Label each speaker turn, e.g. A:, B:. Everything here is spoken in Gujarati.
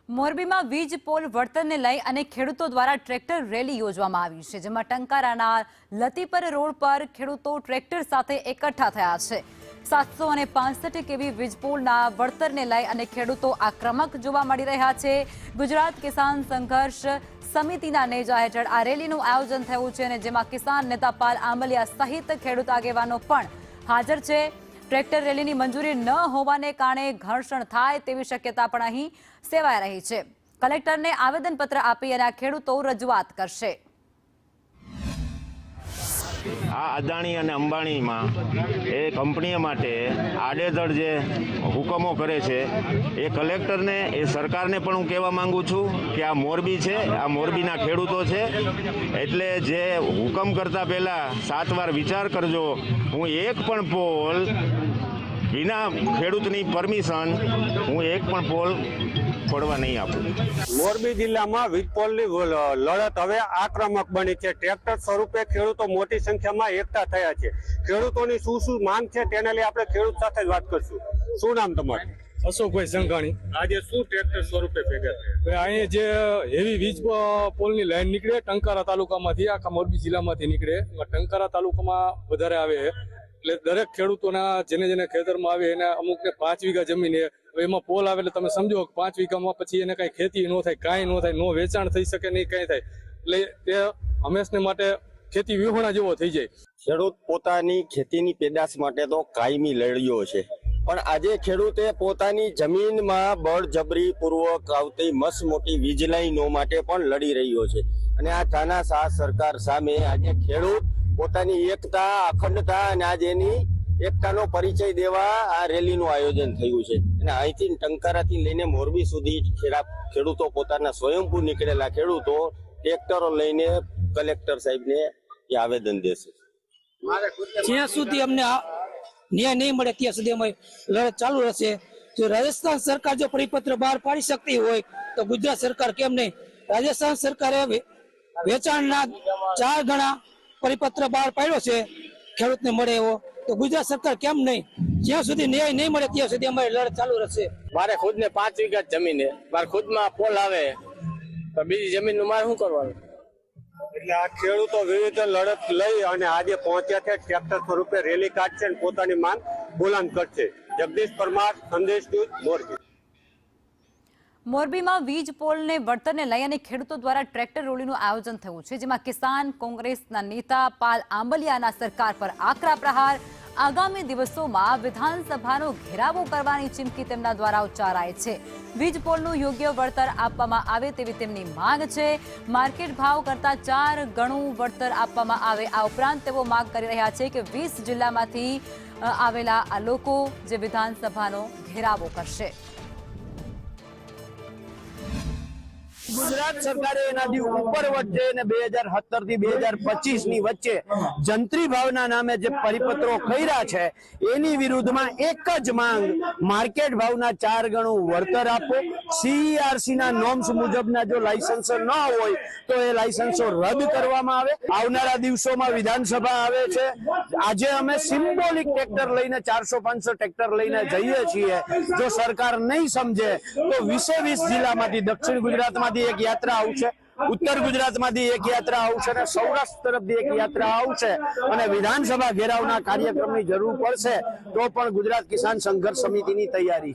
A: મોરબીમાં વીજ પોલ વળતરને લઈ અને ખેડૂતો દ્વારા ટ્રેક્ટર રેલી યોજવામાં આવી છે, જેમાં ટંકારાના લતીપર રોડ પર ખેડૂતો ટ્રેક્ટર સાથે એકઠા થયા છે। 765 કેવી વીજ પોલના વળતરને લઈ અને ખેડૂતો આક્રમક જોવા મળી રહ્યા છે। ગુજરાત કિસાન સંઘર્ષ સમિતિના નેજા હેઠળ આ રેલીનું આયોજન થયું છે અને જેમાં કિસાન નેતા પાલ આંબલિયા સહિત ખેડૂત આગેવાનો પણ હાજર છે। ટ્રેક્ટર રેલીની મંજૂરી ન હોવાને કારણે ઘર્ષણ થાય તેવી શક્યતા પણ અહીં સેવાઈ રહી છે। કલેક્ટરને આવેદનપત્ર આપી અને આ ખેડૂતો રજૂઆત કરશે।
B: આ અદાણી અને અંબાણીમાં એ કંપનીઓ માટે આડેધડ જે હુકમો કરે છે એ કલેક્ટરને એ સરકારને પણ હું કહેવા માંગુ છું કે આ મોરબી છે, આ મોરબીના ખેડૂતો છે, એટલે જે હુકમ કરતા પહેલાં 7 વાર વિચાર કરજો। હું એક પણ પોલ વિના ખેડૂતની પરમિશન હું એક પણ પોલ પડવા નહીં આપું।
C: મોરબી જિલ્લામાં વીજ પોલની લડત હવે આક્રમક બની છે। ટ્રેક્ટર સ્વરૂપે ખેડૂતો મોટી સંખ્યામાં એકઠા થયા છે। ખેડૂતોની શું માંગ છે તેને લઈ આપણે ખેડૂત સાથે જ વાત કરશું। શું નામ તમારું?
D: અશોકભાઈ સંઘાણી।
C: આજે શું ટ્રેક્ટર સ્વરૂપે ભેગા થયા?
D: અહીંયા જે હેવી વીજ પોલની લાઈન નીકળે ટંકારા તાલુકામાંથી, આખા મોરબી જિલ્લામાંથી નીકળે, ટંકારા તાલુકામાં વધારે આવે એટલે દરેક ખેડૂતોના જેને ખેતરમાં આવે એને અમુકને 5 વીઘા જમીન એમાં પોલ આવે એટલે તમે સમજો 5 વીઘામાં પછી એને કઈ ખેતી ન થાય, કાંઈ ન થાય, નો વેચાણ થઈ શકે નહીં, કાંઈ થાય, એટલે તે હંમેશને માટે ખેતી વિહોણા જેવો થઈ જાય।
E: ખેડૂત પોતાની ખેતીની પેદાશ માટે તો કાયમી લડ્યો છે, પણ આજે ખેડૂતે પોતાની જમીનમાં બળજબરી પૂર્વક આવતી મસ્ત મોટી વીજ લાઈનો માટે પણ લડી રહ્યો છે અને આ તાનાશાહ સરકાર સામે આજે ખેડૂત પોતાની એકતા, અખંડતા અને આજે એની એકતાનો પરિચય દેવા આ રેલીનું આયોજન થયું છે અને અહીંથી ટંકારાથી લઈને મોરબી સુધી ખેડૂતો પોતાના સ્વયંભૂ નીકળેલા ખેડૂતો ટ્રેક્ટરો લઈને કલેક્ટર સાહેબને આવેદન દેશે।
F: જ્યાં સુધી અમને ન્યાય નહીં મળે ત્યાં સુધી અમારી લડત ચાલુ રહેશે। જો રાજસ્થાન સરકાર જો પરિપત્ર બહાર પાડી શકતી હોય તો ગુજરાત સરકાર કેમ નહીં? રાજસ્થાન સરકારે વેચાણના 4 ગણા પરિપત્ર બહાર પાડ્યો છે ખેડૂતને મળે એવો, તો ગુજરાત સરકાર કેમ નહીં? જ્યાં સુધી ન્યાય નહીં મળે ત્યાં સુધી અમારી લડત ચાલુ રહેશે।
G: મારે ખુદને 5 વીઘા જમીન છે, મારે ખુદમાં પોલ આવે તો બીજી જમીનનું મારે શું કરવાનું?
C: એટલે આ ખેડૂતો વિરુદ્ધ લડત લઈ અને આજે પહોંચ્યા છે, ટ્રેક્ટર સ્વરૂપે રેલી કાઢશે અને પોતાની માંગ બુલંદ કરશે। જગદીશ પરમાર, સંદેશ ન્યૂઝ, મોરબી।
A: મોરબીમાં વીજ પોલને વળતરને લઈ અને ખેડૂતો દ્વારા ટ્રેક્ટર રેલીનું આયોજન થયું છે, જેમાં કિસાન કોંગ્રેસના નેતા પાલ આંબલિયાના સરકાર પર આકરા પ્રહાર। આગામી દિવસોમાં વિધાનસભાનો ઘેરાવો કરવાની ચીમકી તેમના દ્વારા ઉચ્ચારાય છે। વીજ પોલનું યોગ્ય વળતર આપવામાં આવે તેવી તેમની માંગ છે। માર્કેટ ભાવ કરતા 4 ગણું વળતર આપવામાં આવે। આ ઉપરાંત તેઓ માંગ કરી રહ્યા છે કે 20 જિલ્લામાંથી આવેલા આ લોકો જે વિધાનસભાનો ઘેરાવો કરશે।
H: ગુજરાત સરકારે એનાથી ઉપર વચ્ચે 2017 થી 2025 ની વચ્ચે જંત્રી ભાવના નામે જે પરિપત્રો કર્યા છે એની વિરુદ્ધમાં એક જ માંગ, માર્કેટ ભાવના 4 ગણું વળતર આપો। સીઈઆરસી ના નોર્મ્સ મુજબના જો લાયસન્સો ન હોય તો એ લાયસન્સો રદ કરવામાં આવે। આવનારા દિવસોમાં વિધાનસભા આવે છે, આજે અમે સિમ્બોલિક ટ્રેક્ટર લઈને 400-500 ટ્રેક્ટર લઈને જઈએ છીએ। જો સરકાર નહીં સમજે તો 20 જિલ્લામાંથી, દક્ષિણ ગુજરાતમાંથી એક યાત્રા આવશે, ઉત્તર ગુજરાતમાંથી એક યાત્રા આવશે અને સૌરાષ્ટ્ર તરફથી એક યાત્રા આવશે અને વિધાનસભા ઘેરાવના કાર્યક્રમની જરૂર પડશે તો પણ ગુજરાત કિસાન સંઘર્ષ સમિતિની તૈયારી